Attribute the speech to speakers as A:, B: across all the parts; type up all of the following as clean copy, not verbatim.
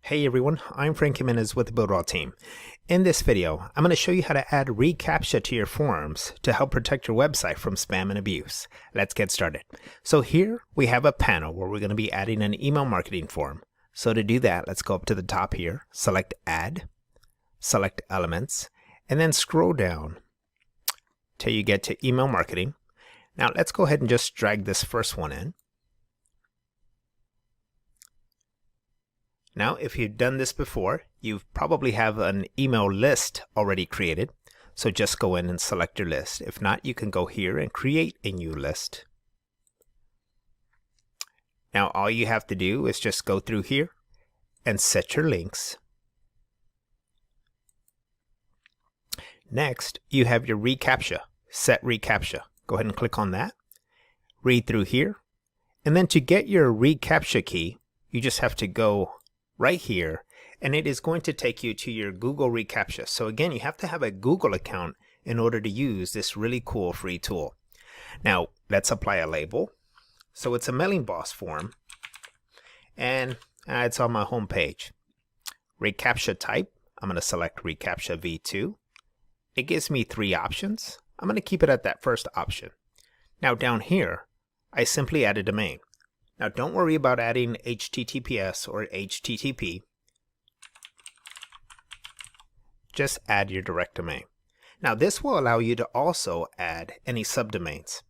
A: Hey everyone, I'm Frank Jimenez with the Builderall team. In this video, I'm going to show you how to add reCaptcha to your forms to help protect your website from spam and abuse. Let's get started. So here we have a panel where we're going to be adding an email marketing form. So to do that, let's go up to the top here, select Add, select Elements, and then scroll down till you get to Email Marketing. Now let's go ahead and just drag this first one in. Now, if you've done this before, you probably have an email list already created. So just go in and select your list. If not, you can go here and create a new list. Now, all you have to do is just go through here and set your links. Next, you have your reCaptcha, set reCaptcha. Go ahead and click on that. Read through here. And then to get your reCaptcha key, you just have to go right here, and it is going to take you to your Google reCaptcha. So again, you have to have a Google account in order to use this really cool free tool. Now, let's apply a label. So it's a Mailing Boss form, and it's on my home page. reCaptcha type, I'm going to select reCaptcha v2. It gives me 3 options. I'm going to keep it at that first option. Now down here, I simply add a domain. Now don't worry about adding HTTPS or HTTP. Just add your direct domain. Now this will allow you to also add any subdomains.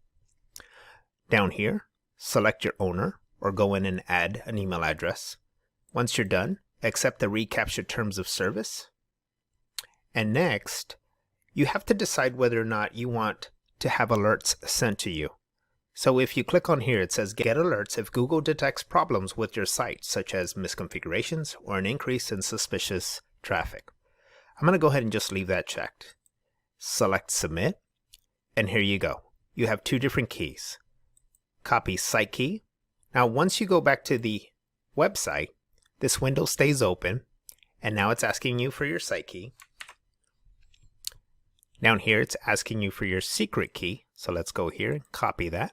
A: Down here, select your owner or go in and add an email address. Once you're done, accept the reCaptcha terms of service. And next, you have to decide whether or not you want to have alerts sent to you. So if you click on here, it says get alerts if Google detects problems with your site, such as misconfigurations or an increase in suspicious traffic. I'm going to go ahead and just leave that checked. Select submit, and here you go. You have 2 different keys. Copy site key. Now once you go back to the website, this window stays open, and now it's asking you for your site key. Down here, it's asking you for your secret key. So let's go here and copy that.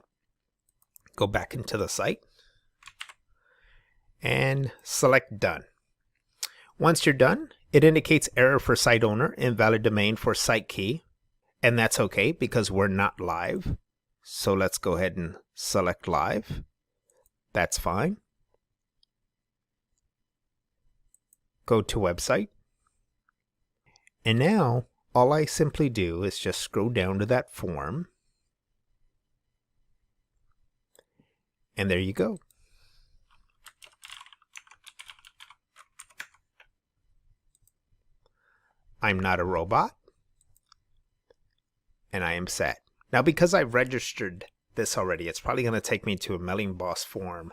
A: Go back into the site and select done. Once you're done, it indicates error for site owner, invalid domain for site key, and that's okay because we're not live. So let's go ahead and select live. That's fine. Go to website. And now all I simply do is just scroll down to that form. And there you go. I'm not a robot. And I am set. Now because I've registered this already, it's probably going to take me to a Mailing Boss form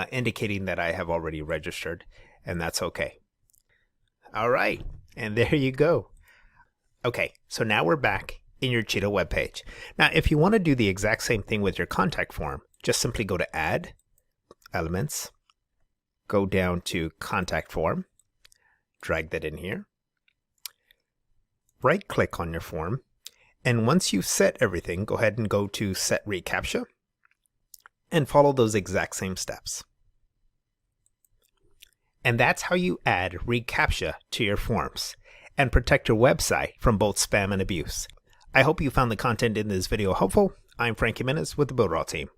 A: indicating that I have already registered, and that's okay. All right, and there you go. Okay, so now we're back in your Cheetah webpage. Now if you want to do the exact same thing with your contact form, just simply go to Add, Elements, go down to Contact Form, drag that in here, right-click on your form, and once you've set everything, go ahead and go to Set reCaptcha, and follow those exact same steps. And that's how you add reCaptcha to your forms and protect your website from both spam and abuse. I hope you found the content in this video helpful. I'm Frank Jimenez with the Builderall team.